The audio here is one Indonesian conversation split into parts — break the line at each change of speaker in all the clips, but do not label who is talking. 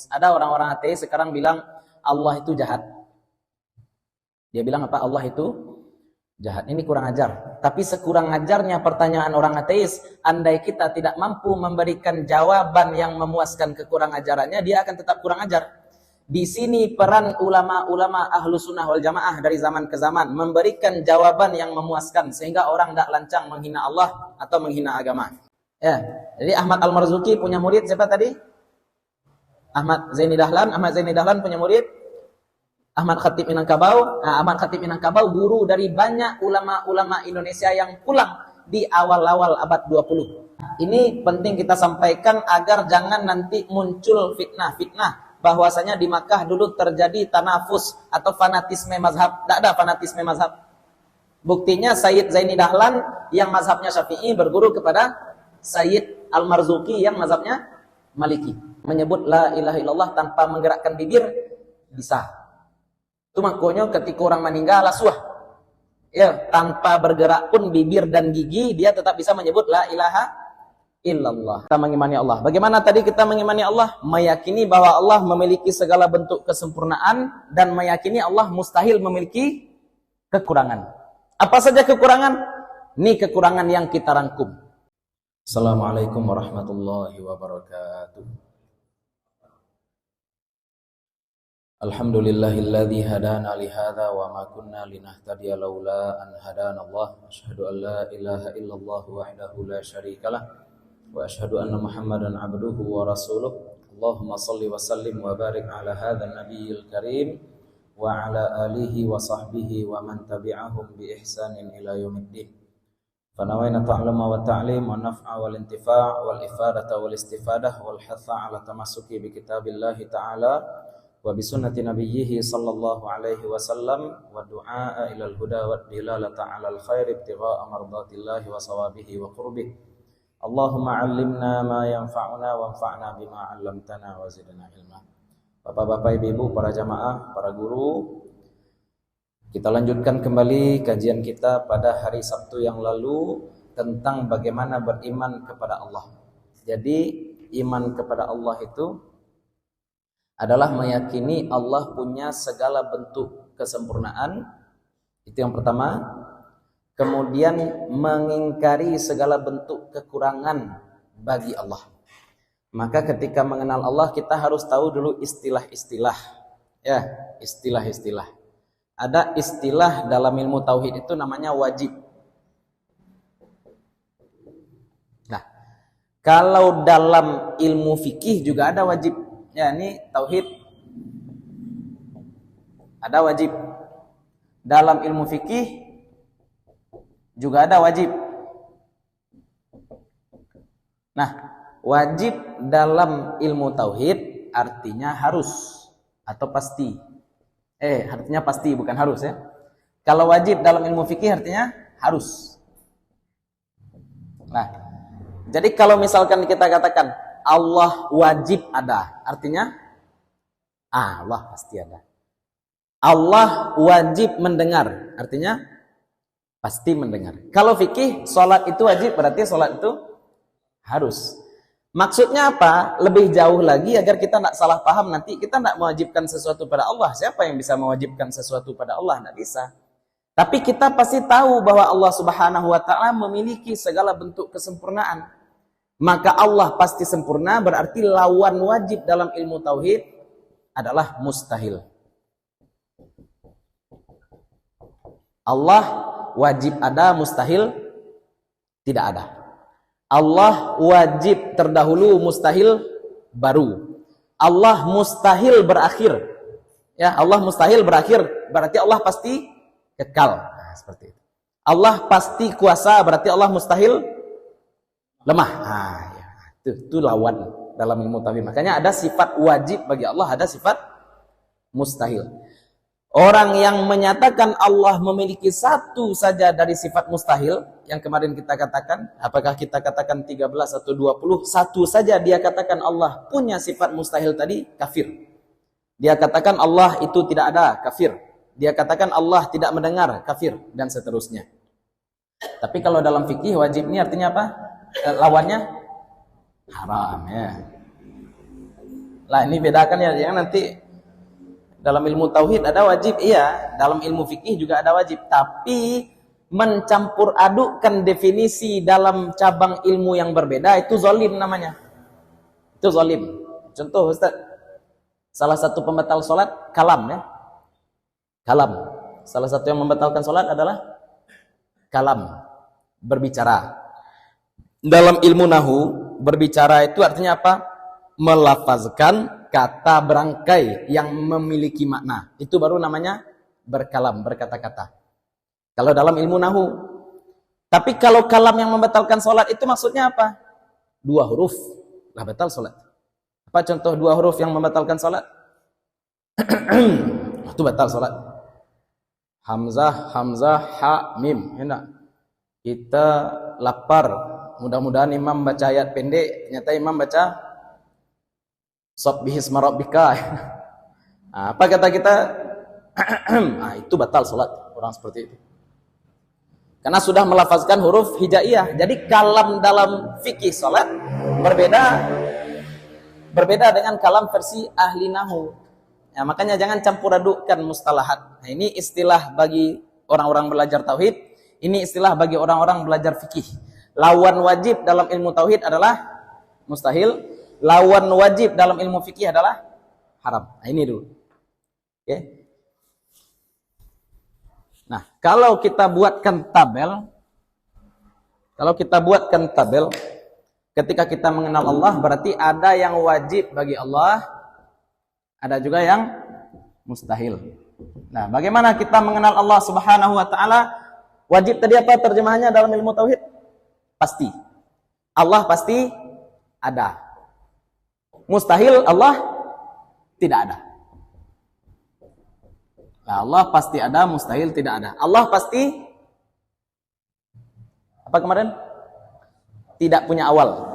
Ada orang-orang ateis sekarang bilang Allah itu jahat. Dia bilang apa? Allah itu jahat. Ini kurang ajar. Tapi sekurang ajarnya pertanyaan orang ateis, andai kita tidak mampu memberikan jawaban yang memuaskan kekurang ajarannya, dia akan tetap kurang ajar. Di sini peran ulama-ulama ahlu sunnah wal jamaah dari zaman ke zaman memberikan jawaban yang memuaskan sehingga orang tidak lancang menghina Allah atau menghina agama. Ya, jadi Ahmad Al-Marzuki punya murid siapa tadi? Ahmad Zaini Dahlan punya murid Ahmad Khatib Minangkabau. Nah, Ahmad Khatib Minangkabau guru dari banyak ulama-ulama Indonesia yang pulang di awal-awal abad 20. Ini penting kita sampaikan agar jangan nanti muncul fitnah bahwasanya di Makkah dulu terjadi tanafus atau fanatisme mazhab. Tidak ada fanatisme mazhab. Buktinya Sayyid Zaini Dahlan yang mazhabnya Syafi'i berguru kepada Sayyid Al-Marzuki yang mazhabnya Maliki. Menyebut la ilaha illallah tanpa menggerakkan bibir bisa. Itu makanya ketika orang meninggal lasuah, ya, tanpa bergerak pun bibir dan gigi dia tetap bisa menyebut la ilaha illallah. Kita mengimani Allah. Bagaimana tadi kita mengimani Allah? Meyakini bahwa Allah memiliki segala bentuk kesempurnaan dan meyakini Allah mustahil memiliki kekurangan. Apa saja kekurangan? Ini kekurangan yang kita rangkum. Assalamualaikum warahmatullahi wabarakatuh. Alhamdulillahilladzi hadana li hadza wa ma kunna linahtadiya laula an hadana Allah. Asyhadu an la ilaha illallah wahdahu la syarikalah wa asyhadu anna Muhammadan abduhu wa rasuluh. Allahumma shalli wa sallim wa barik ala hadzal nabiyil karim wa ala alihi wa sahbihi wa man tabi'ahum bi ihsanin ila yaumiddin. Fanawayna ta'lama wa ta'lim wa naf'a wal intifa' wal ifadata wal istifadah wal hatha ala tamassuki bi kitabillahi ta'ala wa bi sunnati nabiyhi sallallahu alaihi wasallam wa du'a ila al-huda wa dilalata 'ala al-khair ibtigha'a mardatillahi wa sawabihi wa qurbih. Allahumma 'allimna ma yanfa'una wanfa'na bima 'allamtana wa zidna ilma. Bapak-bapak, ibu-ibu, para jamaah, para guru, kita lanjutkan kembali kajian kita pada hari Sabtu yang lalu tentang bagaimana beriman kepada Allah. Jadi iman kepada Allah itu adalah meyakini Allah punya segala bentuk kesempurnaan. Itu yang pertama. Kemudian mengingkari segala bentuk kekurangan bagi Allah. Maka ketika mengenal Allah kita harus tahu dulu istilah-istilah. Ya, istilah-istilah. Ada istilah dalam ilmu tauhid itu namanya wajib. Nah, kalau dalam ilmu fikih juga ada wajib. Ya, ini tauhid. Ada wajib. Dalam ilmu fikih juga ada wajib. Nah, wajib dalam ilmu tauhid artinya harus atau pasti. Artinya pasti, bukan harus ya. Kalau wajib dalam ilmu fikih artinya harus. Nah, jadi kalau misalkan kita katakan Allah wajib ada, artinya Allah pasti ada. Allah wajib mendengar, artinya pasti mendengar. Kalau fikih, sholat itu wajib, berarti sholat itu harus. Maksudnya apa? Lebih jauh lagi agar kita tidak salah paham nanti. Kita tidak mewajibkan sesuatu pada Allah. Siapa yang bisa mewajibkan sesuatu pada Allah? Tidak bisa. Tapi kita pasti tahu bahwa Allah Subhanahu wa ta'ala memiliki segala bentuk kesempurnaan. Maka Allah pasti sempurna, berarti lawan wajib dalam ilmu tauhid adalah mustahil. Allah wajib ada, mustahil tidak ada. Allah wajib terdahulu, mustahil baru. Allah mustahil berakhir. Ya, Allah mustahil berakhir, berarti Allah pasti kekal. Nah, seperti itu. Allah pasti kuasa, berarti Allah mustahil lemah. Nah, ya, itu lawan dalam ilmu tauhid. Makanya ada sifat wajib bagi Allah, ada sifat mustahil. Orang yang menyatakan Allah memiliki satu saja dari sifat mustahil, yang kemarin kita katakan, apakah kita katakan 13 atau 20, satu saja dia katakan Allah punya sifat mustahil tadi, kafir. Dia katakan Allah itu tidak ada, kafir. Dia katakan Allah tidak mendengar, kafir, dan seterusnya. Tapi kalau dalam fikih wajib ini artinya apa? Lawannya haram ya. Lah ini bedakan ya, jangan nanti dalam ilmu tauhid ada wajib, iya, dalam ilmu fikih juga ada wajib, tapi mencampur adukkan definisi dalam cabang ilmu yang berbeda itu zalim namanya. Itu zalim. Contoh Ustaz, salah satu pembatal salat kalam ya. Kalam. Salah satu yang membatalkan salat adalah kalam, berbicara. Dalam ilmu nahu, berbicara itu artinya apa? Melafazkan kata berangkai yang memiliki makna. Itu baru namanya berkalam, berkata-kata. Kalau dalam ilmu nahu. Tapi kalau kalam yang membatalkan salat itu maksudnya apa? 2 huruf lah batal salat. Apa contoh 2 huruf yang membatalkan salat? Itu batal salat. Hamzah, hamzah, ha, mim. Enak. Kita lapar. Mudah-mudahan imam baca ayat pendek, ternyata imam baca Sabbihisma rabbika. Apa kata kita? Itu batal salat orang seperti itu. Karena sudah melafazkan huruf hijaiyah. Jadi kalam dalam fikih salat berbeda dengan kalam versi ahli nahu. Ya, makanya jangan campur adukkan mustalahat. Nah, ini istilah bagi orang-orang belajar tauhid, ini istilah bagi orang-orang belajar fikih. Lawan wajib dalam ilmu tauhid adalah mustahil, lawan wajib dalam ilmu fikih adalah haram. Nah, ini dulu. Oke. Nah, kalau kita buatkan tabel, ketika kita mengenal Allah berarti ada yang wajib bagi Allah, ada juga yang mustahil. Nah, bagaimana kita mengenal Allah Subhanahu wa taala? Wajib tadi apa terjemahannya dalam ilmu tauhid? Pasti. Allah pasti ada. Mustahil Allah tidak ada. Nah, Allah pasti ada, mustahil tidak ada. Allah pasti apa kemarin? Tidak punya awal.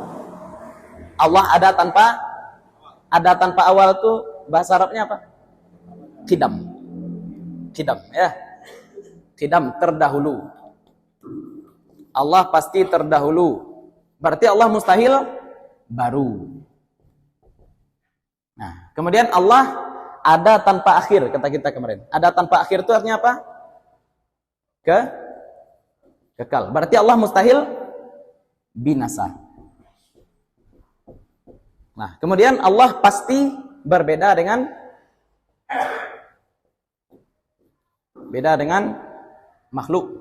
Allah ada tanpa awal itu bahasa Arabnya apa? Qidam. Qidam ya. Qidam terdahulu. Allah pasti terdahulu. Berarti Allah mustahil baru. Nah, kemudian Allah ada tanpa akhir, kata kita kemarin. Ada tanpa akhir itu artinya apa? Kekal. Berarti Allah mustahil binasa. Nah, kemudian Allah pasti berbeda dengan makhluk.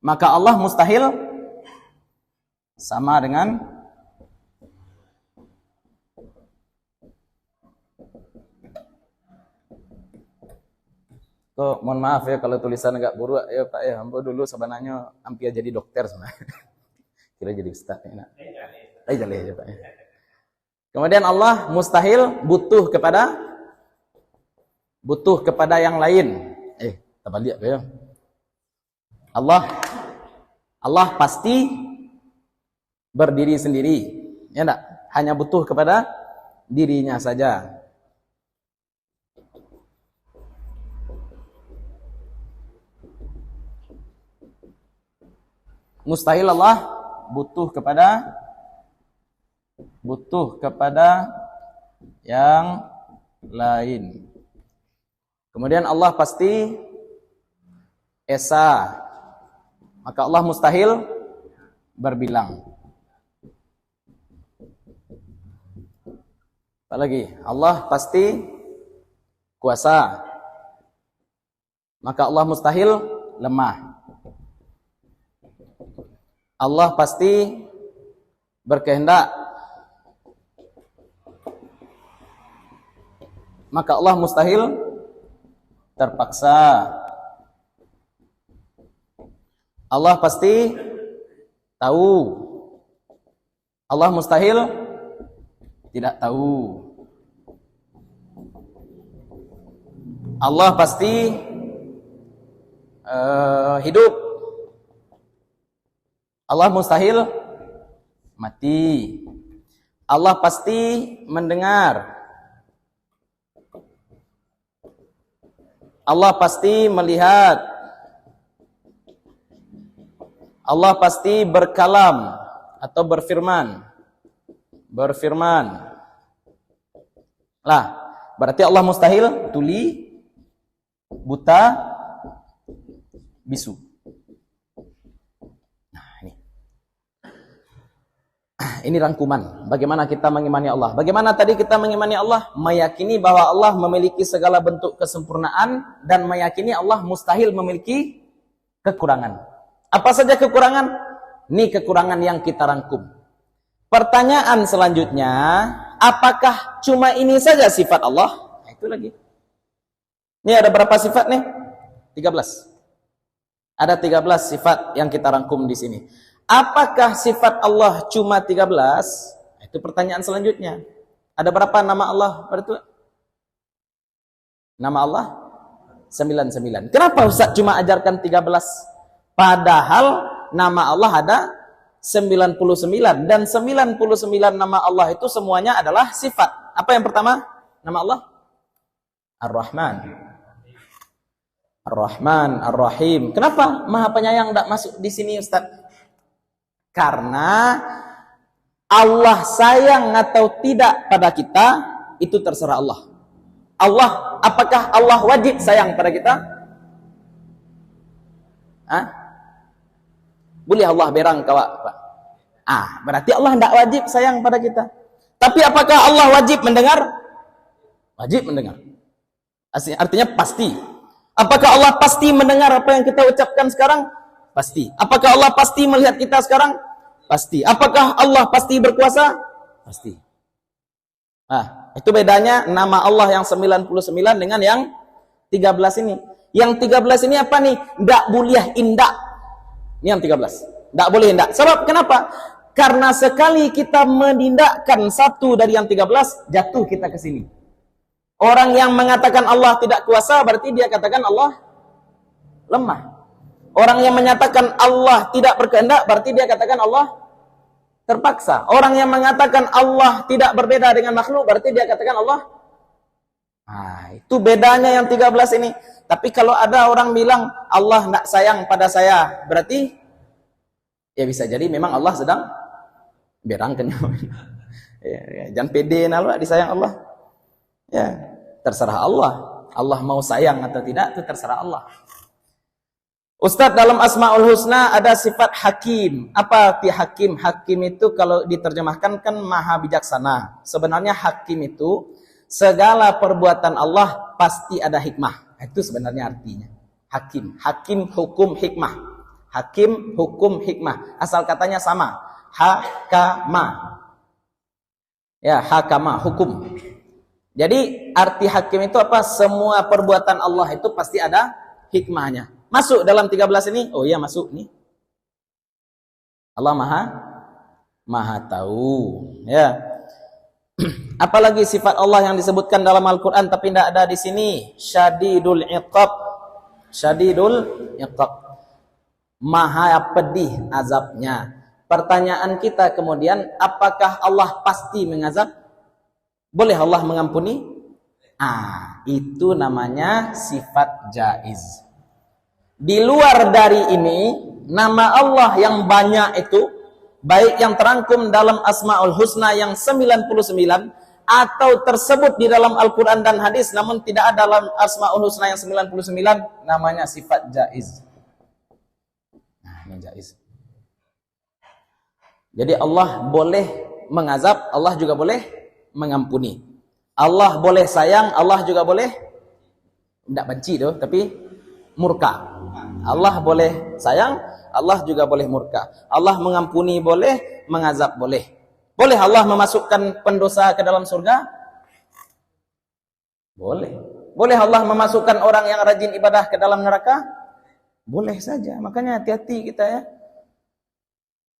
Maka Allah mustahil sama dengan mohon maaf ya kalau tulisan agak buruk ya Pak ya. Ambo dulu sebenarnya hampir jadi dokter sebenarnya. Kira jadi ustaz ya. Jaleh aja Pak ya. Kemudian Allah mustahil butuh kepada yang lain. Terbalik ya. Allah pasti berdiri sendiri. Ya enggak? Hanya butuh kepada dirinya saja. Mustahil Allah butuh kepada yang lain. Kemudian Allah pasti esa. Maka Allah mustahil berbilang. Apalagi? Allah pasti kuasa. Maka Allah mustahil lemah. Allah pasti berkehendak. Maka Allah mustahil terpaksa. Allah pasti tahu. Allah mustahil tidak tahu. Allah pasti hidup. Allah mustahil mati. Allah pasti mendengar. Allah pasti melihat. Allah pasti berkalam atau berfirman. berfirman. Lah, berarti Allah mustahil, tuli, buta, bisu. Nah, ini rangkuman bagaimana kita mengimani Allah. Bagaimana tadi kita mengimani Allah? Meyakini bahwa Allah memiliki segala bentuk kesempurnaan dan meyakini Allah mustahil memiliki kekurangan. Apa saja kekurangan? Ini kekurangan yang kita rangkum. Pertanyaan selanjutnya, apakah cuma ini saja sifat Allah? Nah, itu lagi. Ini ada berapa sifat nih? 13. Ada 13 sifat yang kita rangkum di sini. Apakah sifat Allah cuma 13? Itu pertanyaan selanjutnya. Ada berapa nama Allah? Berarti nama Allah 99. Kenapa Ustaz cuma ajarkan 13? Padahal nama Allah ada 99 dan 99 nama Allah itu semuanya adalah sifat. Apa yang pertama? Nama Allah Ar-Rahman. Ar-Rahman, Ar-Rahim. Kenapa Maha Penyayang tidak masuk di sini, Ustaz? Karena Allah sayang atau tidak pada kita itu terserah Allah. Allah, apakah Allah wajib sayang pada kita? Hah? Boleh Allah berang kawak, Pak. Berarti Allah tidak wajib sayang pada kita. Tapi apakah Allah wajib mendengar? Wajib mendengar. Artinya pasti. Apakah Allah pasti mendengar apa yang kita ucapkan sekarang? Pasti. Apakah Allah pasti melihat kita sekarang? Pasti. Apakah Allah pasti berkuasa? Pasti. Itu bedanya nama Allah yang 99 dengan yang 13 ini. Yang 13 ini apa nih? Tidak boleh indak. Ini yang 13. Tidak boleh indak. Sebab kenapa? Karena sekali kita menindakkan satu dari yang 13, jatuh kita ke sini. Orang yang mengatakan Allah tidak kuasa, berarti dia katakan Allah lemah. Orang yang menyatakan Allah tidak berkehendak, berarti dia katakan Allah terpaksa. Orang yang mengatakan Allah tidak berbeda dengan makhluk, berarti dia katakan Allah. Itu bedanya yang 13 ini. Tapi kalau ada orang bilang Allah tidak sayang pada saya, berarti ya bisa jadi memang Allah sedang berangkan. Jangan pede nalo disayang Allah. Ya, terserah Allah. Allah mau sayang atau tidak itu terserah Allah. Ustadz, dalam Asmaul Husna ada sifat hakim. Apa arti hakim? Hakim itu kalau diterjemahkan kan maha bijaksana. Sebenarnya hakim itu segala perbuatan Allah pasti ada hikmah. Itu sebenarnya artinya. Hakim. Hakim hukum hikmah. Hakim hukum hikmah. Asal katanya sama. Hakama. Ya, hakama hukum. Jadi arti hakim itu apa? Semua perbuatan Allah itu pasti ada hikmahnya. Masuk dalam 13 ini? Oh iya masuk nih. Allah maha tahu. Ya. Apalagi sifat Allah yang disebutkan dalam Al-Quran tapi tidak ada di sini? Syadidul iqab. Syadidul iqab. Maha pedih azabnya. Pertanyaan kita kemudian, apakah Allah pasti mengazab? Boleh Allah mengampuni? Itu namanya sifat jaiz. Di luar dari ini, nama Allah yang banyak itu, baik yang terangkum dalam Asmaul Husna yang 99, atau tersebut di dalam Al-Quran dan hadis, namun tidak ada dalam Asmaul Husna yang 99, namanya sifat jaiz. Ini jaiz. Jadi Allah boleh mengazab, Allah juga boleh mengampuni. Allah boleh sayang, Allah juga boleh tidak benci tuh, tapi murka. Allah boleh sayang, Allah juga boleh murka. Allah mengampuni boleh, mengazab boleh. Boleh Allah memasukkan pendosa ke dalam surga? Boleh. Boleh Allah memasukkan orang yang rajin ibadah ke dalam neraka? Boleh saja. Makanya hati-hati kita ya.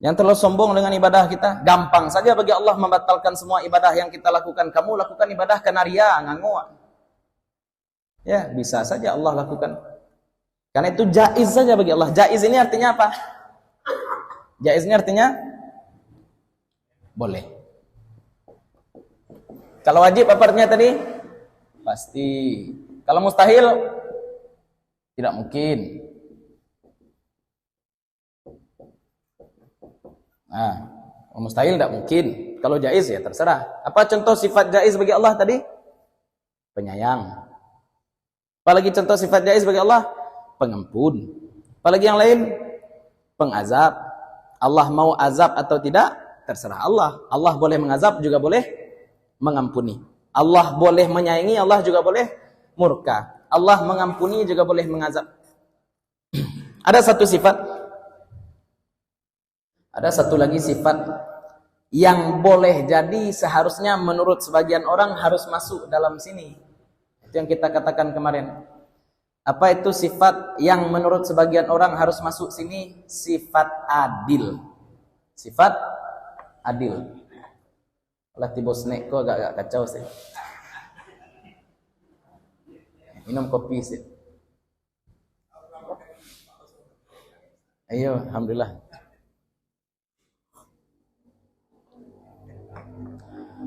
Yang terlalu sombong dengan ibadah kita, gampang saja bagi Allah membatalkan semua ibadah yang kita lakukan. Kamu lakukan ibadah karena ria, nganggu. Ya, bisa saja Allah lakukan. Karena itu jaiz saja bagi Allah. Jaiz ini artinya apa? Jaiz ini artinya boleh. Kalau wajib apa artinya tadi? Pasti. Kalau mustahil tidak mungkin. Mustahil tidak mungkin. Kalau jaiz ya terserah. Apa contoh sifat jaiz bagi Allah tadi? Penyayang. Apalagi contoh sifat jaiz bagi Allah? Pengampun. Apalagi yang lain? Pengazab. Allah mau azab atau tidak? Terserah Allah. Allah boleh mengazab juga boleh mengampuni. Allah boleh menyayangi, Allah juga boleh murka. Allah mengampuni juga boleh mengazab. Ada satu sifat. Ada satu lagi sifat yang boleh jadi seharusnya menurut sebagian orang harus masuk dalam sini. Itu yang kita katakan kemarin. Apa itu sifat yang menurut sebagian orang harus masuk sini? Sifat adil. Sifat adil. Lah tiba snack kok agak kacau sih. Minum kopi sih. Ayo, alhamdulillah.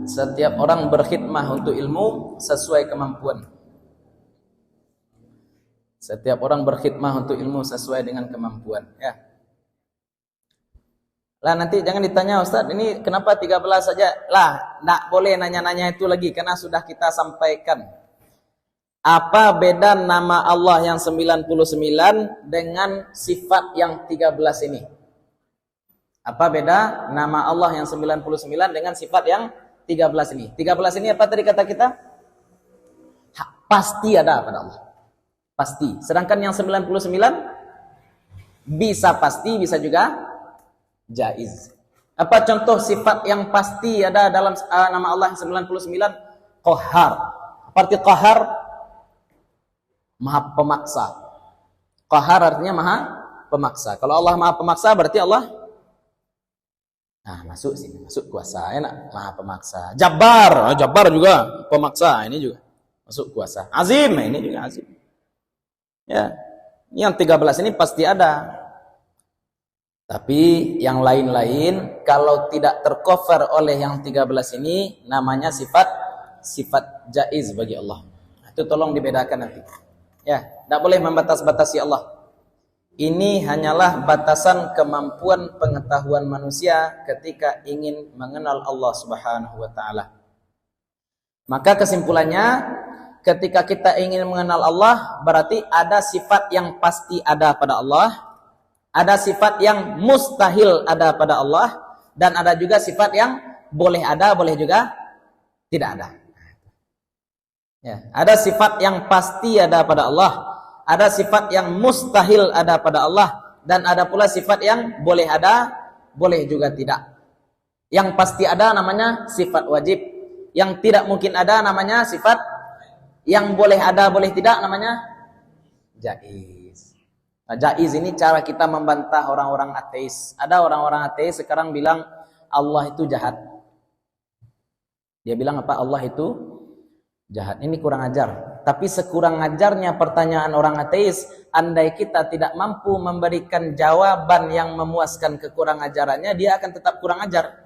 Setiap orang berkhidmah untuk ilmu sesuai kemampuan. Setiap orang berkhidmah untuk ilmu sesuai dengan kemampuan, ya. Lah nanti jangan ditanya, Ustaz, ini kenapa 13 saja? Lah, enggak boleh nanya-nanya itu lagi karena sudah kita sampaikan. Apa beda nama Allah yang 99 dengan sifat yang 13 ini? Apa beda nama Allah yang 99 dengan sifat yang 13 ini? 13 ini apa tadi kata kita? Pasti ada pada Allah. Pasti. Sedangkan yang 99 bisa pasti, bisa juga jaiz. Apa contoh sifat yang pasti ada dalam nama Allah yang 99? Qahar. Apa arti qahar? Maha pemaksa. Qahar artinya maha pemaksa. Kalau Allah maha pemaksa berarti Allah masuk sini, masuk kuasa, enak, maha pemaksa. Jabbar, Jabbar juga pemaksa, ini juga masuk kuasa. Azim, ini juga azim. Ya, yang 13 ini pasti ada. Tapi yang lain-lain kalau tidak tercover oleh yang 13 ini namanya sifat jaiz bagi Allah. Itu tolong dibedakan nanti. Ya, tidak boleh membatas-batasi Allah. Ini hanyalah batasan kemampuan pengetahuan manusia ketika ingin mengenal Allah Subhanahu wa taala. Maka kesimpulannya, ketika kita ingin mengenal Allah, berarti ada sifat yang pasti ada pada Allah, ada sifat yang mustahil ada pada Allah, dan ada juga sifat yang boleh ada, boleh juga tidak ada. Ya, ada sifat yang pasti ada pada Allah, ada sifat yang mustahil ada pada Allah, dan ada pula sifat yang boleh ada, boleh juga tidak. Yang pasti ada namanya sifat wajib, yang tidak mungkin ada namanya sifat, yang boleh ada, boleh tidak namanya jaiz. Nah, jaiz ini cara kita membantah orang-orang ateis. Ada orang-orang ateis sekarang bilang Allah itu jahat. Dia bilang apa? Allah itu jahat. Ini kurang ajar. Tapi sekurang ajarnya pertanyaan orang ateis, andai kita tidak mampu memberikan jawaban yang memuaskan kekurang ajarannya, dia akan tetap kurang ajar.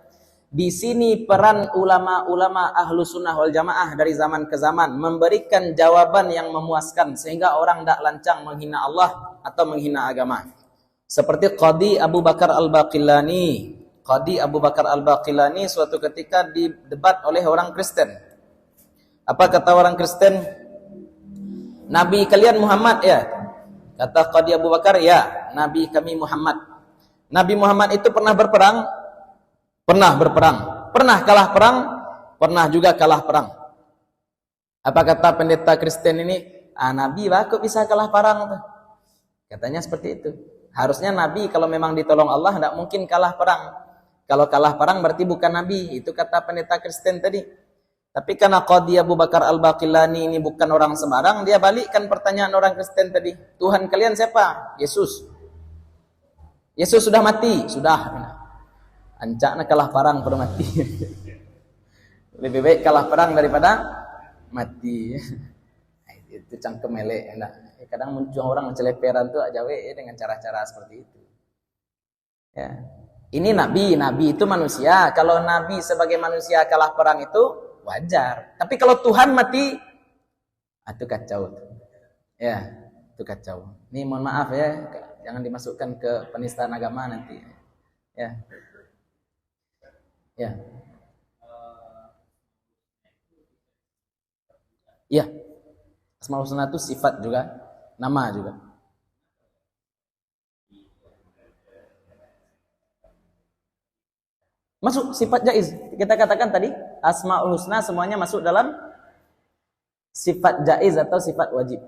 Di sini peran ulama-ulama ahlu sunnah wal jamaah dari zaman ke zaman memberikan jawaban yang memuaskan sehingga orang tidak lancang menghina Allah atau menghina agama. Seperti Qadi Abu Bakar Al-Baqillani. Qadi Abu Bakar Al-Baqillani suatu ketika didebat oleh orang Kristen. Apa kata orang Kristen? Nabi kalian Muhammad ya? Kata Qadi Abu Bakar, ya, Nabi kami Muhammad. Nabi Muhammad itu pernah berperang? Pernah berperang. Pernah kalah perang? Pernah juga kalah perang. Apa kata pendeta Kristen ini? Nabi lah kok bisa kalah perang? Katanya seperti itu. Harusnya Nabi kalau memang ditolong Allah tidak mungkin kalah perang. Kalau kalah perang berarti bukan Nabi. Itu kata pendeta Kristen tadi. Tapi karena Qadi Abu Bakar Al-Baqillani ini bukan orang sembarang, dia balikkan pertanyaan orang Kristen tadi. Tuhan kalian siapa? Yesus. Yesus sudah mati? Sudah. Ancaknya kalah perang pada mati. Lebih baik kalah perang daripada mati. Itu cangkem elek. Kadang muncul orang menceleperan tuh aja dengan cara-cara seperti itu. Ya. Ini nabi itu manusia. Kalau nabi sebagai manusia kalah perang itu wajar. Tapi kalau Tuhan mati, itu kacau. Ya, itu kacau. Ini mohon maaf ya, jangan dimasukkan ke penistaan agama nanti. Ya. Ya. Iya. Asmaul Husna itu sifat juga, nama juga. Masuk sifat jaiz. Kita katakan tadi Asmaul Husna semuanya masuk dalam sifat jaiz atau sifat wajib.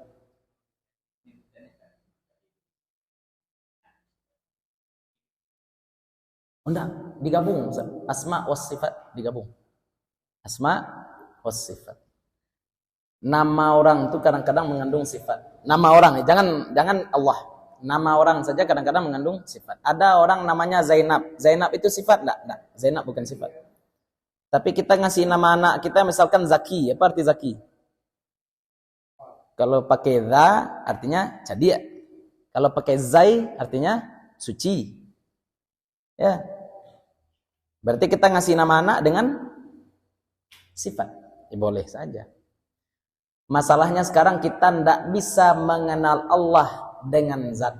Enggak, digabung. Asma was sifat digabung. Asma was sifat. Nama orang itu kadang-kadang mengandung sifat. Nama orang, jangan Allah. Nama orang saja kadang-kadang mengandung sifat. Ada orang namanya Zainab. Zainab itu sifat? Enggak. Zainab bukan sifat. Tapi kita ngasih nama anak kita misalkan Zaki. Apa arti Zaki? Kalau pakai za artinya cadia. Kalau pakai zai artinya suci. Ya. Berarti kita ngasih nama anak dengan sifat. Ya, boleh saja. Masalahnya sekarang kita tidak bisa mengenal Allah dengan zat.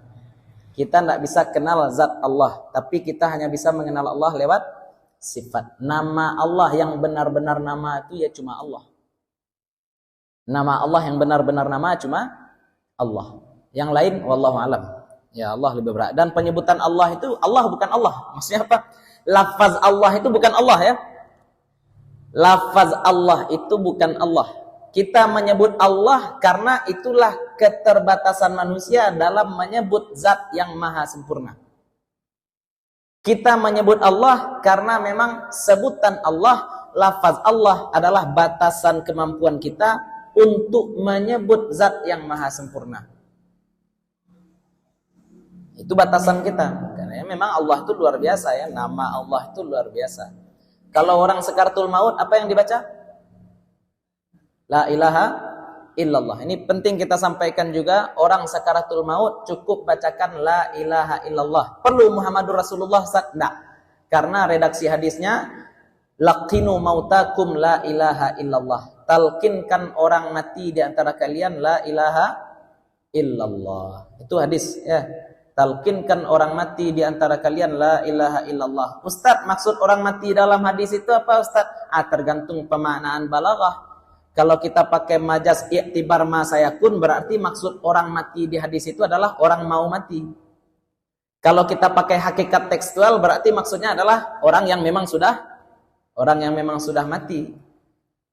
Kita tidak bisa kenal zat Allah. Tapi kita hanya bisa mengenal Allah lewat sifat. Nama Allah yang benar-benar nama itu ya cuma Allah. Nama Allah yang benar-benar nama cuma Allah. Yang lain wallahu alam. Ya Allah lebih berat. Dan penyebutan Allah itu Allah bukan Allah. Maksudnya apa? Lafaz Allah itu bukan Allah ya. Lafaz Allah itu bukan Allah. Kita menyebut Allah karena itulah keterbatasan manusia dalam menyebut zat yang maha sempurna. Kita menyebut Allah karena memang sebutan Allah, lafaz Allah adalah batasan kemampuan kita untuk menyebut zat yang maha sempurna. Itu batasan kita. Karena memang Allah itu luar biasa ya, nama Allah itu luar biasa. Kalau orang sekaratul maut, apa yang dibaca? La ilaha illallah. Ini penting kita sampaikan juga, orang sakaratul maut cukup bacakan la ilaha illallah. Perlu Muhammadur Rasulullah? Tidak. Karena redaksi hadisnya laqinu mautakum la ilaha illallah. Talkinkan orang mati di antara kalian la ilaha illallah. Itu hadis ya. Talkinkan orang mati di antara kalian la ilaha illallah. Ustaz, maksud orang mati dalam hadis itu apa Ustaz? Tergantung pemaknaan balaghah. Kalau kita pakai majas i'tibar ma sayakun, berarti maksud orang mati di hadis itu adalah orang mau mati. Kalau kita pakai hakikat tekstual, berarti maksudnya adalah orang yang memang sudah mati.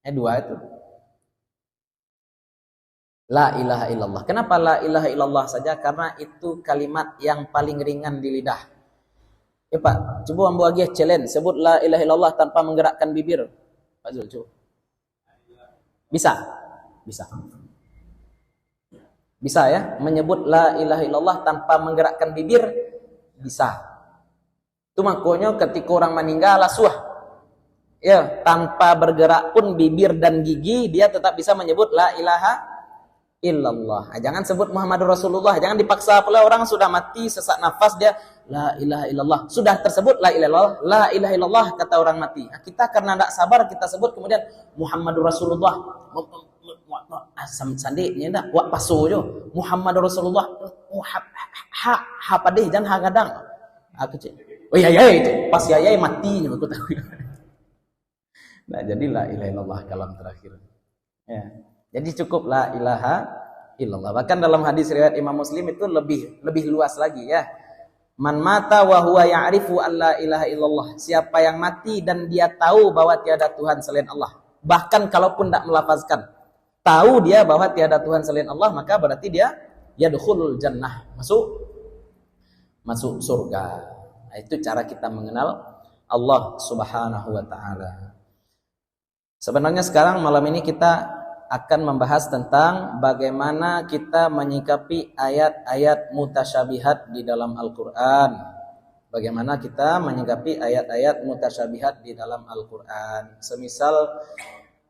Dua itu. La ilaha illallah. Kenapa la ilaha illallah saja? Karena itu kalimat yang paling ringan di lidah. Pak, coba ambil lagi challenge, sebut la ilaha illallah tanpa menggerakkan bibir. Pak Zul, coba. Bisa ya, menyebut la ilaha illallah tanpa menggerakkan bibir bisa. Itu makanya ketika orang meninggal asuh ya, tanpa bergerak pun bibir dan gigi dia tetap bisa menyebut la ilaha illallah. Jangan sebut Muhammadur Rasulullah, jangan dipaksa pula. Orang sudah mati sesak nafas dia la ilaha illallah, sudah tersebut la ilaha illallah kata orang mati. Kita karena tidak sabar kita sebut kemudian Muhammadur Rasulullah. Sandi nya wak paso jo Muhammadur Rasulullah ha padeh jangan ha gadang. Aku cek. Oh iya itu pas ya mati aku tahu. Nah, jadi la ilaha illallah kalam terakhir. Ya. Jadi cukup la ilaha illallah. Bahkan dalam hadis riwayat Imam Muslim itu lebih luas lagi ya. Man mata wa huwa ya'rifu an la ilaha illallah. Siapa yang mati dan dia tahu bahwa tiada Tuhan selain Allah. Bahkan kalaupun tidak melafazkan, tahu dia bahwa tiada Tuhan selain Allah, maka berarti dia yadkhulul jannah, masuk surga. Nah, itu cara kita mengenal Allah Subhanahu wa taala. Sebenarnya sekarang malam ini kita akan membahas tentang bagaimana kita menyikapi ayat-ayat mutasyabihat di dalam Al-Qur'an. Bagaimana kita menyikapi ayat-ayat mutasyabihat di dalam Al-Qur'an. Semisal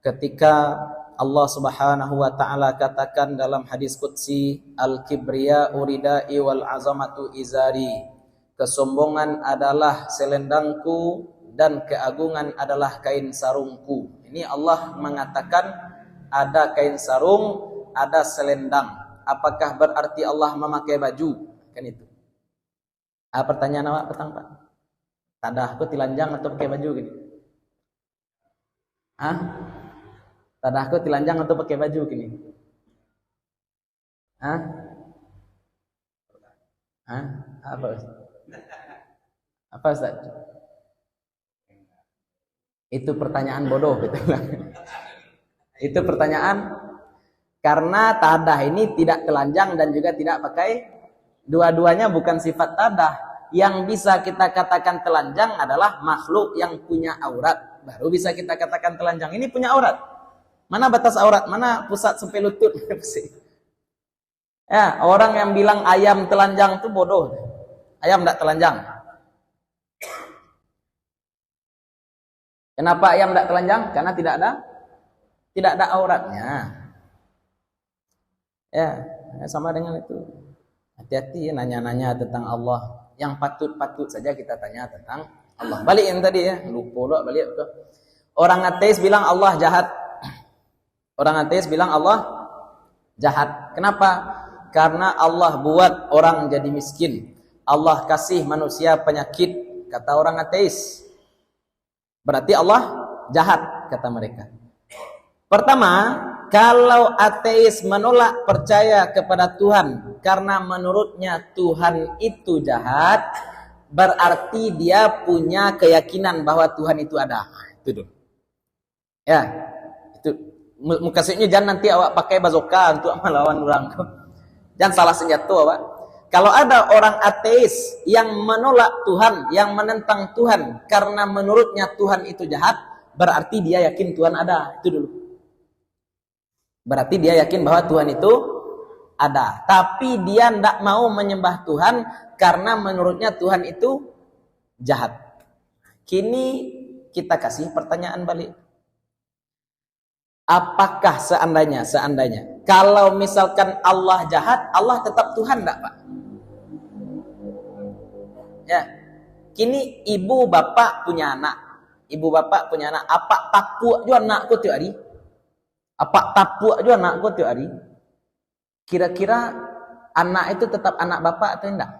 ketika Allah Subhanahu wa taala katakan dalam hadis qudsi, al-kibriya uridai wal azamatu izari. Kesombongan adalah selendangku dan keagungan adalah kain sarungku. Ini Allah mengatakan ada kain sarung, ada selendang. Apakah berarti Allah memakai baju? Kan itu. Pertanyaan awak petang Pak. Tadah aku tilanjang atau pakai baju gitu. Ah, tadahku telanjang atau pakai baju gini? Ah, ah, apa? Apa Ustaz? Itu pertanyaan bodoh gitu. Itu pertanyaan karena tadah ini tidak telanjang dan juga tidak pakai, dua-duanya bukan sifat tadah. Yang bisa kita katakan telanjang adalah makhluk yang punya aurat, baru bisa kita katakan telanjang. Ini punya aurat. Mana batas aurat? Mana pusat sampai lutut? Ya, orang yang bilang ayam telanjang itu bodoh. Ayam tidak telanjang. Kenapa ayam tidak telanjang? Karena tidak ada auratnya. Ya, sama dengan itu. Hati-hati ya nanya-nanya tentang Allah. Yang patut-patut saja kita tanya tentang Allah. Balik yang tadi ya, lupa balik. Orang ateis bilang Allah jahat. Orang ateis bilang Allah jahat. Kenapa? Karena Allah buat orang jadi miskin. Allah kasih manusia penyakit, kata orang ateis. Berarti Allah jahat, kata mereka. Pertama, kalau ateis menolak percaya kepada Tuhan karena menurutnya Tuhan itu jahat, berarti dia punya keyakinan bahwa Tuhan itu ada. Itu dulu. Ya, itu maksudnya jangan nanti awak pakai bazooka untuk melawan orang. Jangan salah senjata awak. Kalau ada orang ateis yang menolak Tuhan, yang menentang Tuhan karena menurutnya Tuhan itu jahat, berarti dia yakin Tuhan ada. Itu dulu. Berarti dia yakin bahwa Tuhan itu ada. Tapi dia tidak mau menyembah Tuhan karena menurutnya Tuhan itu jahat. Kini kita kasih pertanyaan balik. Apakah seandainya kalau misalkan Allah jahat, Allah tetap Tuhan enggak, Pak? Ya. Kini ibu bapak punya anak. Apa takut juga anakku tiap hari? Apa tapuk juga anakku tiap hari? Kira-kira anak itu tetap anak bapak atau enggak?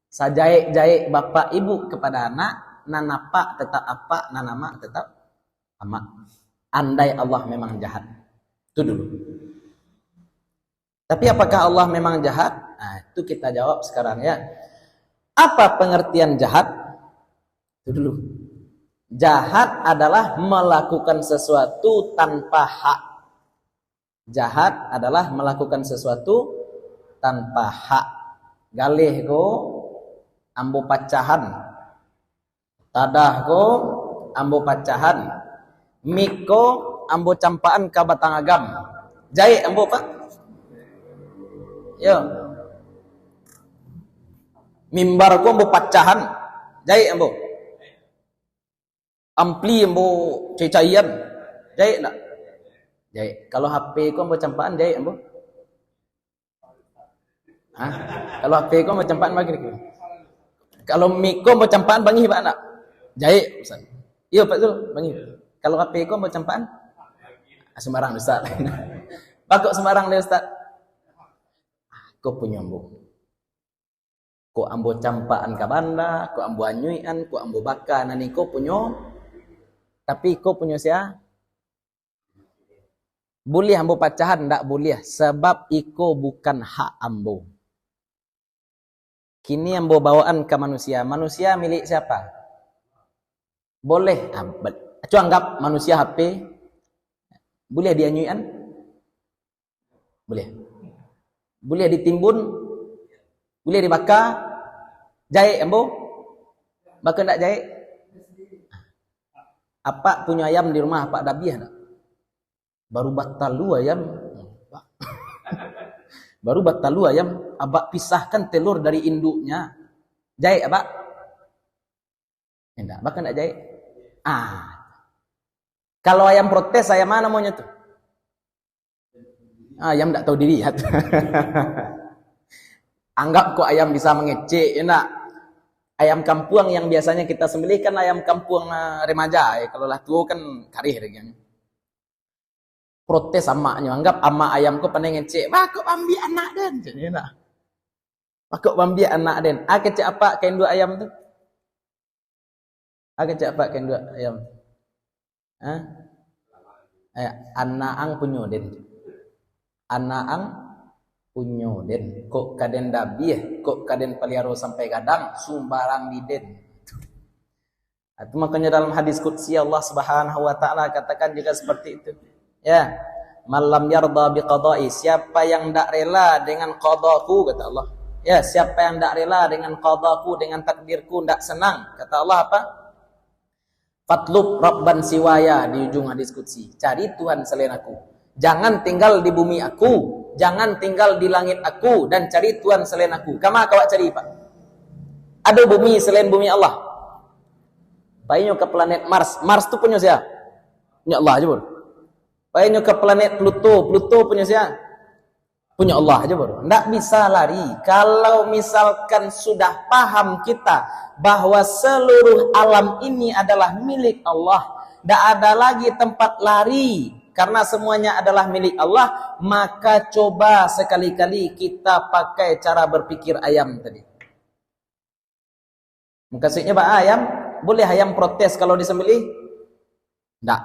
Sajai-jai bapak ibu kepada anak, nanapa tetap apa, nanama tetap ama. Andai Allah memang jahat. Itu dulu. Tapi apakah Allah memang jahat? Nah, itu kita jawab sekarang ya. Apa pengertian jahat? Itu dulu. Jahat adalah melakukan sesuatu tanpa hak. Jahat adalah melakukan sesuatu tanpa hak. Galih ko ambo pacahan. Tadah ko ambo pacahan. Miko ambo campaan ka batang agam. Jai ambo pak. Yo. Mimbar ko ambo pacahan. Jai ambo. Ampli ambo cai-caian. Jai enggak? Jai. Kalau HP ko ambo campaan jai ambo. Hah? Kalau HP ko ambo campaan bagi ni. Kalau mik ko ambo campaan bangi ba anak? Jai Ustaz. Iya Pak Zul, bangi. Kalau HP ko ambo campaan? Sembarang Ustaz. Bakok sembarang deh Ustaz. Ko punya ambo. Ko ambo campaan ka banda, ko ambo anyuian, ko ambo baka nani ko punyo. Tapi ko punya sia boleh ambo pacahan ndak boleh sebab iko bukan hak ambo. Kini ambo bawaan ke manusia. Manusia milik siapa? Boleh. Acu anggap manusia HP. Boleh dianyuian? Boleh. Boleh ditimbun? Boleh dibaka? Jahit ambo? Baka ndak jahit? Apa punya ayam di rumah Pak Dabiah nak? Baru batalu ayam. Baru batalu ayam, abak pisahkan telur dari induknya. Jahit abak? Enggak, bahkan enggak jahit. Kalau ayam protes, ayam mana maunya tuh? Ayam enggak tahu diri. Anggap kok ayam bisa mengecek, ya enggak? Ayam kampung yang biasanya kita sembelih kan ayam kampung remaja. Kalau lah tua kan karih kan. Protes amaknya, anggap ama ayamku pandai ngecek. Bakok ambil anak dan, jadi nak. Bakok ambil anak dan. Kecek apa kain dua ayam tu? Kecek apa kain dua ayam? Hah? Anaang punyoden. Anaang punyoden. Kok kaden dabi, kok kaden paliaro sampai kadang sumbarang diden. Itu makanya dalam hadis qudsi Allah Subhanahu wa taala katakan juga seperti itu. Ya, malam yarda biqada'i, siapa yang tidak rela dengan qadaku, kata Allah. Ya, siapa yang tidak rela dengan qadaku, dengan takdirku, tidak senang, kata Allah apa? Fatlub rabban siwaya, di ujung hadis qudsi. Cari Tuhan selain aku. Jangan tinggal di bumi aku, jangan tinggal di langit aku, dan cari Tuhan selain aku. Kama kawak cari, Pak? Ada bumi selain bumi Allah. Painyo ke planet Mars. Mars tu punya siapa? Punya Allah aja, Bro. Painyo ke planet Pluto. Pluto punya siapa? Punya Allah aja, Bro. Nggak bisa lari. Kalau misalkan sudah paham kita bahwa seluruh alam ini adalah milik Allah, nggak ada lagi tempat lari karena semuanya adalah milik Allah, maka coba sekali-kali kita pakai cara berpikir ayam tadi. Maksudnya Pak ayam, boleh ayam protes kalau disembelih? Enggak.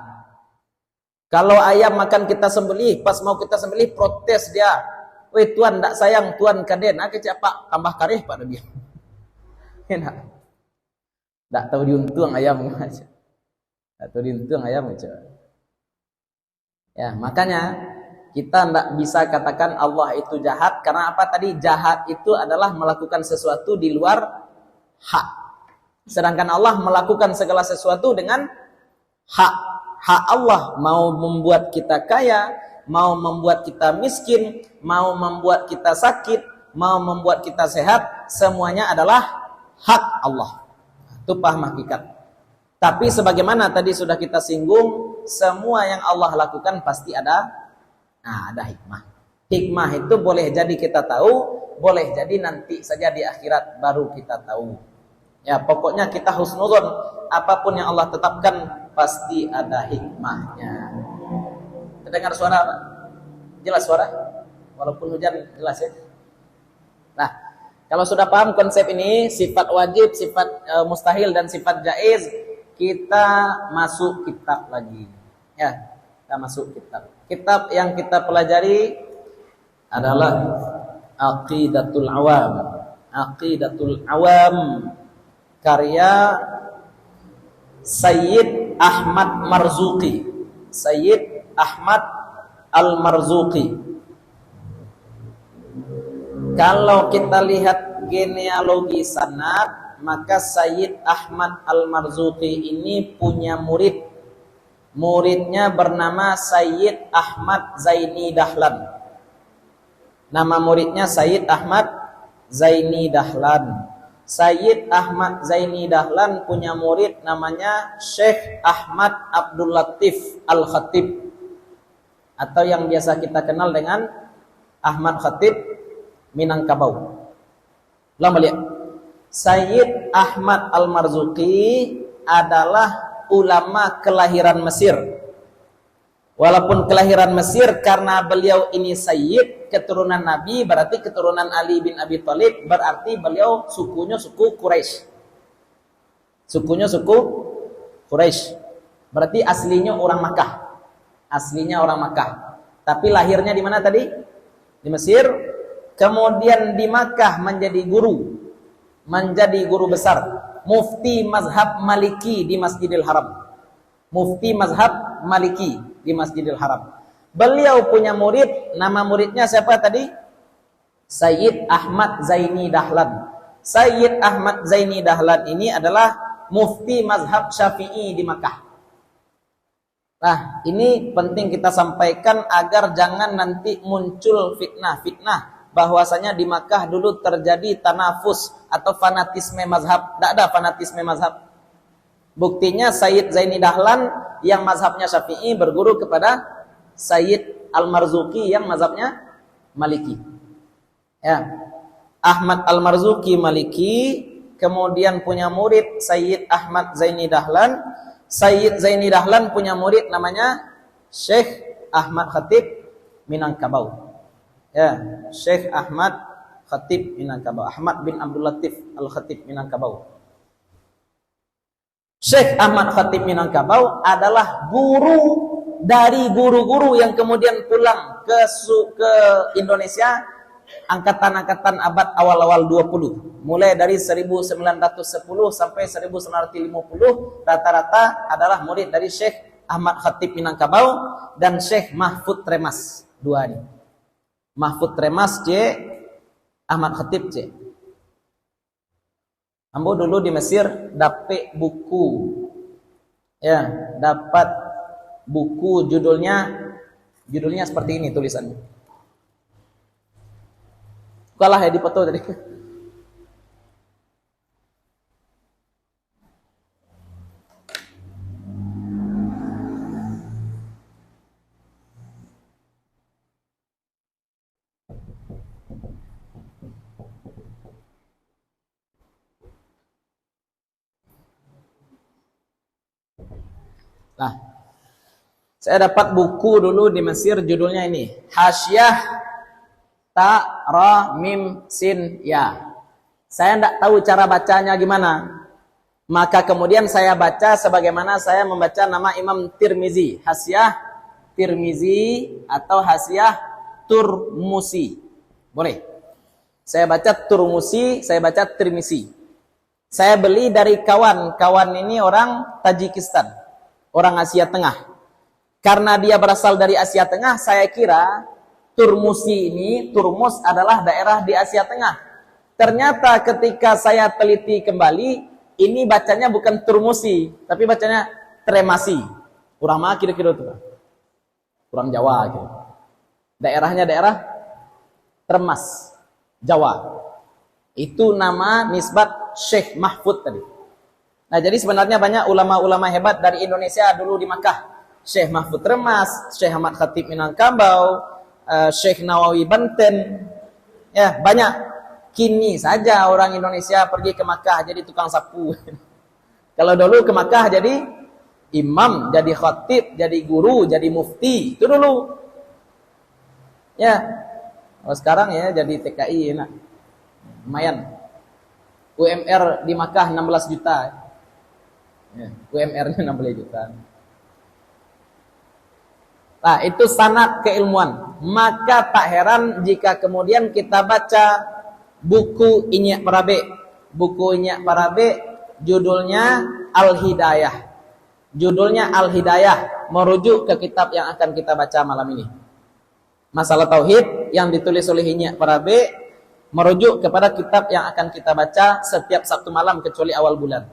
Kalau ayam makan kita sembelih, pas mau kita sembelih protes dia. Weh Tuan, enggak sayang, Tuan kaden. Pak, tambah karih Pak dia. Enak. Enggak tahu diuntung ayam aja. Enggak tahu diuntung ayam aja. Ya, makanya kita enggak bisa katakan Allah itu jahat karena apa tadi? Jahat itu adalah melakukan sesuatu di luar hak. Sedangkan Allah melakukan segala sesuatu dengan hak. Hak Allah mau membuat kita kaya, mau membuat kita miskin, mau membuat kita sakit, mau membuat kita sehat, semuanya adalah hak Allah. Itu paham hakikat. Tapi sebagaimana tadi sudah kita singgung, semua yang Allah lakukan pasti ada hikmah. Hikmah itu boleh jadi kita tahu, boleh jadi nanti saja di akhirat baru kita tahu. Ya, pokoknya kita husnuzon, apapun yang Allah tetapkan pasti ada hikmahnya. Terdengar suara apa? Jelas suara? Walaupun hujan jelas ya. Nah, kalau sudah paham konsep ini, sifat wajib, sifat mustahil dan sifat jaiz, kita masuk kitab lagi. Ya, kita masuk kitab. Kitab yang kita pelajari adalah Aqidatul Awam. Aqidatul Awam karya Sayyid Ahmad Marzuqi. Sayyid Ahmad Al-Marzuqi. Kalau kita lihat genealogi sanad, maka Sayyid Ahmad Al-Marzuqi ini punya murid. Muridnya bernama Sayyid Ahmad Zaini Dahlan. Nama muridnya Sayyid Ahmad Zaini Dahlan. Sayyid Ahmad Zaini Dahlan punya murid namanya Syekh Ahmad Abdul Latif Al-Khatib, atau yang biasa kita kenal dengan Ahmad Khatib Minangkabau. Lama lihat, Sayyid Ahmad Al-Marzuqi adalah ulama kelahiran Mesir. Walaupun kelahiran Mesir karena beliau ini Sayyid, keturunan Nabi, berarti keturunan Ali bin Abi Thalib, berarti beliau sukunya suku Quraisy. Sukunya suku Quraisy. Berarti aslinya orang Makkah. Aslinya orang Makkah. Tapi lahirnya di mana tadi? Di Mesir. Kemudian di Makkah menjadi guru. Menjadi guru besar. Mufti mazhab Maliki di Masjidil Haram. Mufti mazhab Maliki di Masjidil Haram. Beliau punya murid, nama muridnya siapa tadi? Sayyid Ahmad Zaini Dahlan. Sayyid Ahmad Zaini Dahlan ini adalah mufti mazhab Syafi'i di Makkah. Nah, ini penting kita sampaikan agar jangan nanti muncul fitnah-fitnah bahwasanya di Makkah dulu terjadi tanafus atau fanatisme mazhab. Tidak ada fanatisme mazhab. Buktinya Sayyid Zaini Dahlan yang mazhabnya Syafi'i berguru kepada Sayyid Al-Marzuqi yang mazhabnya Maliki. Ya. Ahmad Al-Marzuqi Maliki kemudian punya murid Sayyid Ahmad Zaini Dahlan. Sayyid Zaini Dahlan punya murid namanya Syekh Ahmad Khatib Minangkabau. Ya, Syekh Ahmad Khatib Minangkabau. Ahmad bin Abdul Latif Al-Khatib Minangkabau. Syekh Ahmad Khatib Minangkabau adalah guru dari guru-guru yang kemudian pulang ke Indonesia angkatan-angkatan abad awal-awal 20. Mulai dari 1910 sampai 1950 rata-rata adalah murid dari Syekh Ahmad Khatib Minangkabau dan Syekh Mahfud Tremas. Dua ini. Mahfud Tremas C, Ahmad Khatib C. Ambo dulu di Mesir dapat buku. Ya, dapat buku judulnya seperti ini tulisannya. Kalah ya di foto tadi. Nah, saya dapat buku dulu di Mesir judulnya ini, Hasyiah Ta Ra Mim Sin Ya. Saya tidak tahu cara bacanya gimana. Maka kemudian saya baca sebagaimana saya membaca nama Imam Tirmizi, Hasyiah Tirmizi atau Hasyiah Turmusi. Boleh. Saya baca Turmusi, saya baca Tirmizi. Saya beli dari kawan ini orang Tajikistan. Orang Asia Tengah. Karena dia berasal dari Asia Tengah, saya kira Turmusi ini, Turmus adalah daerah di Asia Tengah. Ternyata ketika saya teliti kembali, ini bacanya bukan Turmusi, tapi bacanya Tremasi. Kurang mah kira-kira itu. Kurang Jawa gitu. Daerahnya daerah Tremas, Jawa. Itu nama nisbat Syekh Mahfud tadi. Nah, jadi sebenarnya banyak ulama-ulama hebat dari Indonesia dulu di Makkah. Syekh Mahfud Tremas, Syekh Ahmad Khatib Minangkabau, Syekh Nawawi Banten. Ya, banyak. Kini saja orang Indonesia pergi ke Makkah jadi tukang sapu. Kalau dulu ke Makkah jadi imam, jadi khatib, jadi guru, jadi mufti. Itu dulu. Ya. Oh, sekarang ya jadi TKI enak. Lumayan. UMR di Makkah 16 juta. Ya, UMR-nya 16 juta. Nah, itu sanad keilmuan. Maka tak heran jika kemudian kita baca buku Inyak Parabe. Buku Inyak Parabe judulnya Al-Hidayah. Judulnya Al-Hidayah, merujuk ke kitab yang akan kita baca malam ini. Masalah tauhid yang ditulis oleh Inyak Parabe merujuk kepada kitab yang akan kita baca setiap Sabtu malam kecuali awal bulan.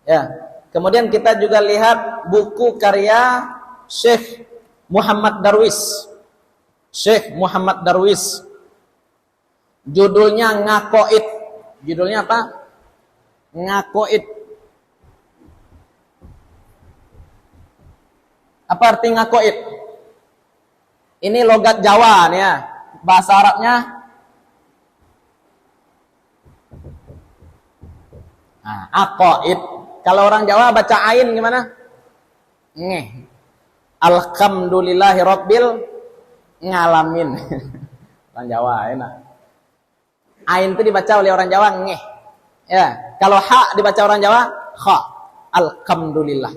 Ya. Kemudian kita juga lihat buku karya Syekh Muhammad Darwis. Syekh Muhammad Darwis. Judulnya Ngakoid. Judulnya apa? Ngakoid. Apa arti ngakoid? Ini logat Jawa nih ya. Bahasa Arabnya aqaid. Kalau orang Jawa baca ain gimana? Ngeh. Alhamdulillahi Rabbil ngalamin. Orang Jawa enak. Ain itu dibaca oleh orang Jawa ngeh. Ya, kalau ha dibaca orang Jawa kha. Alhamdulillah.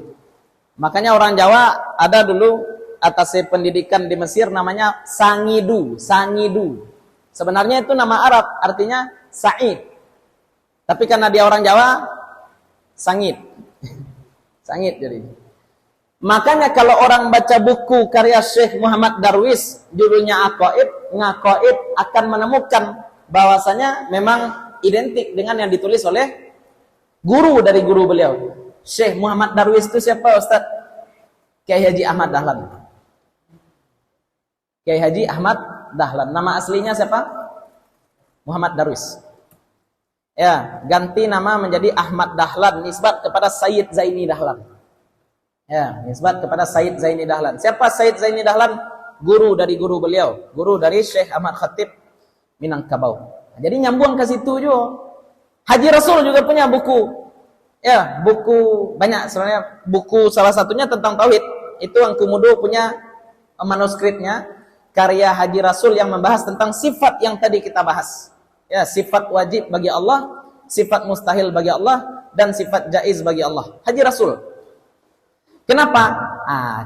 Makanya orang Jawa ada dulu atas pendidikan di Mesir namanya Sangidu, Sangidu. Sebenarnya itu nama Arab, artinya Sa'id. Tapi karena dia orang Jawa Sangit. Sangit jadi. Makanya kalau orang baca buku karya Syekh Muhammad Darwis judulnya Aqaid, Ngaqaid akan menemukan bahwasanya memang identik dengan yang ditulis oleh guru dari guru beliau. Syekh Muhammad Darwis itu siapa, Ustaz? Kiai Haji Ahmad Dahlan. Kiai Haji Ahmad Dahlan. Nama aslinya siapa? Muhammad Darwis. Ya, ganti nama menjadi Ahmad Dahlan, nisbat kepada Sayyid Zaini Dahlan. Ya, nisbat kepada Sayyid Zaini Dahlan. Siapa Sayyid Zaini Dahlan? Guru dari guru beliau, guru dari Syekh Ahmad Khatib Minangkabau. Jadi nyambung ke situ juga. Haji Rasul juga punya buku. Ya, buku banyak sebenarnya. Buku salah satunya tentang tauhid. Itu Ang Kumudo punya manuskripnya, karya Haji Rasul yang membahas tentang sifat yang tadi kita bahas. Ya, sifat wajib bagi Allah, sifat mustahil bagi Allah, dan sifat jaiz bagi Allah. Haji Rasul. Kenapa?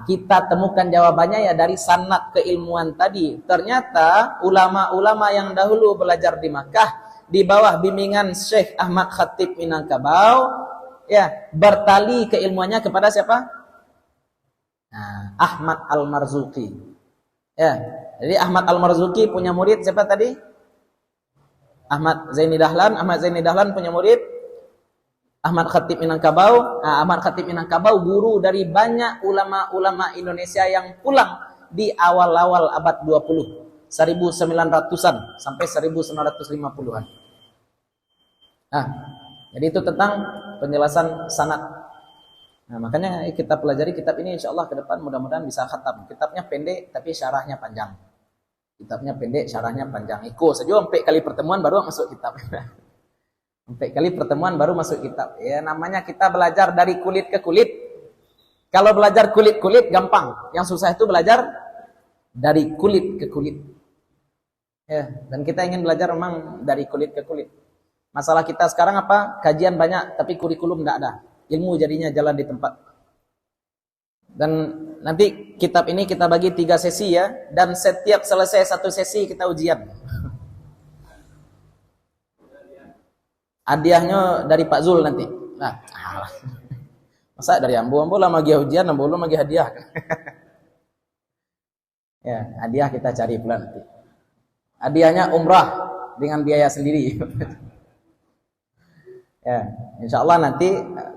Kita temukan jawabannya ya dari sanad keilmuan tadi. Ternyata ulama-ulama yang dahulu belajar di Makkah di bawah bimbingan Syekh Ahmad Khatib Minangkabau, ya, bertali keilmuannya kepada siapa? Ahmad Al-Marzuqi. Ya, jadi Ahmad Al-Marzuqi punya murid siapa tadi? Ahmad Zaini Dahlan. Ahmad Zaini Dahlan punya murid Ahmad Khatib Minangkabau. Ahmad Khatib Minangkabau guru dari banyak ulama-ulama Indonesia yang pulang di awal-awal abad 20, 1900-an sampai 1950-an. Jadi itu tentang penjelasan sanad. Makanya kita pelajari kitab ini, insya Allah ke depan mudah-mudahan bisa khatam. Kitabnya pendek tapi syarahnya panjang. Kitabnya pendek, syarahnya panjang. Iko saja 4 kali pertemuan baru masuk kitab. 4 kali pertemuan baru masuk kitab. Ya, namanya kita belajar dari kulit ke kulit. Kalau belajar kulit-kulit gampang. Yang susah itu belajar dari kulit ke kulit. Ya, dan kita ingin belajar memang dari kulit ke kulit. Masalah kita sekarang apa? Kajian banyak tapi kurikulum enggak ada. Ilmu jadinya jalan di tempat. Dan nanti kitab ini kita bagi 3 sesi ya. Dan setiap selesai 1 sesi kita ujian. Hadiahnya dari Pak Zul nanti. Masa dari Ambo lah magi ujian, Ambo lu magi hadiah. Ya, hadiah kita cari pula nanti. Hadiahnya umrah dengan biaya sendiri. Ya, insya Allah nanti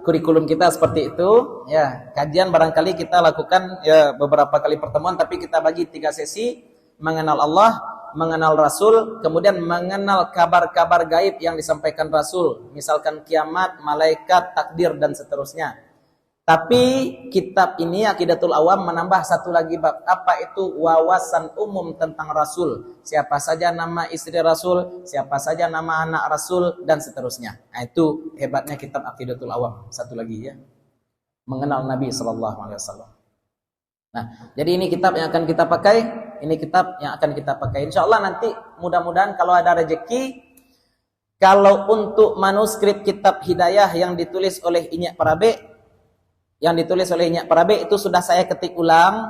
kurikulum kita seperti itu. Ya, kajian barangkali kita lakukan ya beberapa kali pertemuan, tapi kita bagi 3 sesi: mengenal Allah, mengenal Rasul, kemudian mengenal kabar-kabar gaib yang disampaikan Rasul, misalkan kiamat, malaikat, takdir dan seterusnya. Tapi kitab ini Aqidatul Awam menambah satu lagi bab. Apa itu? Wawasan umum tentang Rasul. Siapa saja nama istri Rasul, siapa saja nama anak Rasul dan seterusnya. Itu hebatnya kitab Aqidatul Awam. Satu lagi ya. Mengenal Nabi sallallahu alaihi wasallam. Nah, jadi ini kitab yang akan kita pakai. Ini kitab yang akan kita pakai. Insya Allah nanti mudah-mudahan kalau ada rezeki, kalau untuk manuskrip kitab Hidayah yang ditulis oleh Inyak Parabe, itu sudah saya ketik ulang,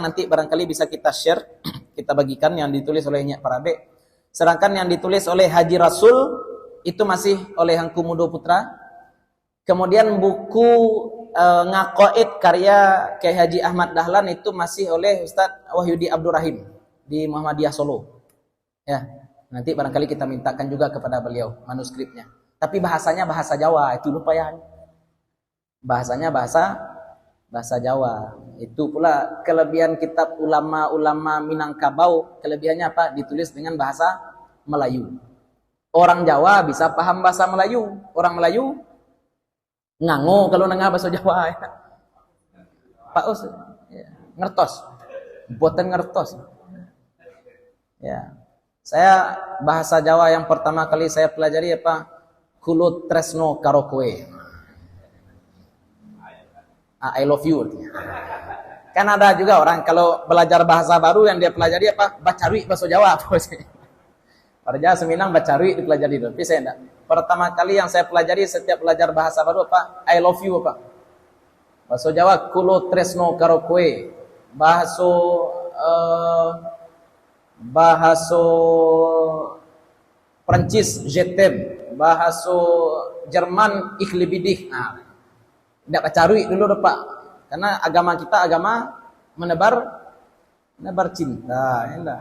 nanti barangkali bisa kita share, kita bagikan yang ditulis oleh Inyak Parabe. Sedangkan yang ditulis oleh Haji Rasul itu masih oleh Hangku Mudo Putra. Kemudian buku Ngaqaid karya Kiai Haji Ahmad Dahlan itu masih oleh Ustadz Wahyudi Abdurrahim di Muhammadiyah Solo. Ya, nanti barangkali kita mintakan juga kepada beliau manuskripnya. Tapi bahasanya bahasa Jawa, itu lupa ya. Bahasanya bahasa Jawa. Itu pula kelebihan kitab ulama-ulama Minangkabau, kelebihannya apa? Ditulis dengan bahasa Melayu. Orang Jawa bisa paham bahasa Melayu, orang Melayu ngango kalau nengah bahasa Jawa ya. Pak Us ya, ngertos. Boten ngertos. Ya. Saya bahasa Jawa yang pertama kali saya pelajari apa? Kulo tresno karo kowe. I love you. Kan ada juga orang kalau belajar bahasa baru yang dia pelajari apa? Bacarui bahasa Jawa. Pada Seminang bacarui dipelajari, tapi saya enggak. Pertama kali yang saya pelajari setiap belajar bahasa baru apa? I love you apa? Bahasa Jawa kulo tresno karo kowe. Bahasa Prancis je t'aime. Bahasa Jerman ich liebe dich. Tidak bacarui dulu Pak. Karena agama kita agama menebar cinta, enggak.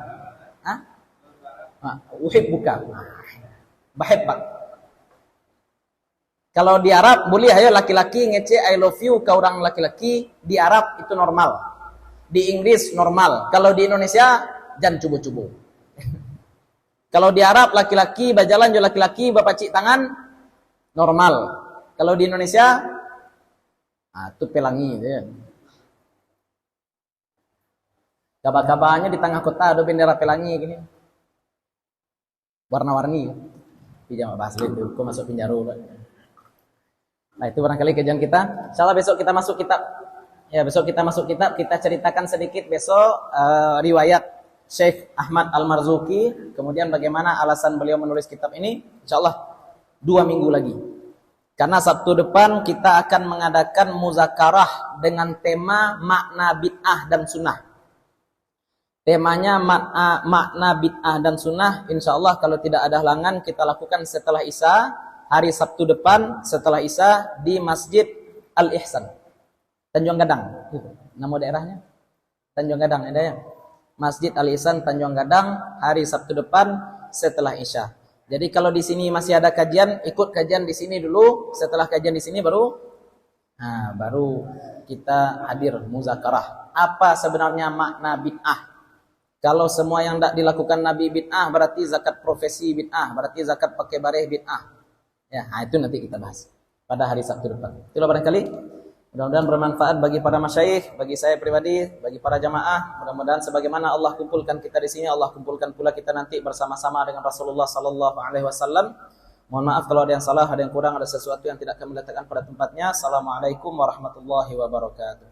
Uhib bukan. Bahib Pak. Kalau di Arab boleh ayo laki-laki ngece I love you ke orang laki-laki, di Arab itu normal. Di Inggris normal. Kalau di Indonesia jangan cubu-cubu. Kalau di Arab laki-laki berjalan jo laki-laki bapak cik tangan normal. Kalau di Indonesia itu pelangi ya. Kabar-kabarnya di tengah kota ada bendera pelangi gini. Warna-warni. Pijama bahasa itu, kok masuk penjara. Nah, itu barangkali kajian kita. Insyaallah besok kita masuk kitab. Ya, besok kita masuk kitab, kita ceritakan sedikit besok riwayat Syekh Ahmad Al-Marzuqi, kemudian bagaimana alasan beliau menulis kitab ini. Insyaallah 2 minggu lagi. Karena Sabtu depan kita akan mengadakan muzakarah dengan tema makna bid'ah dan sunnah. Temanya makna bid'ah dan sunnah. Insya Allah kalau tidak ada halangan kita lakukan setelah Isya, hari Sabtu depan setelah Isya di Masjid Al-Ihsan, Tanjung Gadang. Nama daerahnya? Tanjung Gadang, ada ya? Masjid Al-Ihsan Tanjung Gadang hari Sabtu depan setelah Isya. Jadi kalau di sini masih ada kajian, ikut kajian di sini dulu. Setelah kajian di sini baru kita hadir muzakarah. Apa sebenarnya makna bid'ah? Kalau semua yang tidak dilakukan Nabi bid'ah, berarti zakat profesi bid'ah, berarti zakat pakai bareh bid'ah. Ya, itu nanti kita bahas pada hari Sabtu depan. Itulah barangkali. Mudah-mudahan bermanfaat bagi para masyayikh, bagi saya pribadi, bagi para jamaah. Mudah-mudahan sebagaimana Allah kumpulkan kita di sini, Allah kumpulkan pula kita nanti bersama-sama dengan Rasulullah sallallahu alaihi wasallam. Mohon maaf kalau ada yang salah, ada yang kurang, ada sesuatu yang tidak kami letakkan pada tempatnya. Assalamualaikum warahmatullahi wabarakatuh.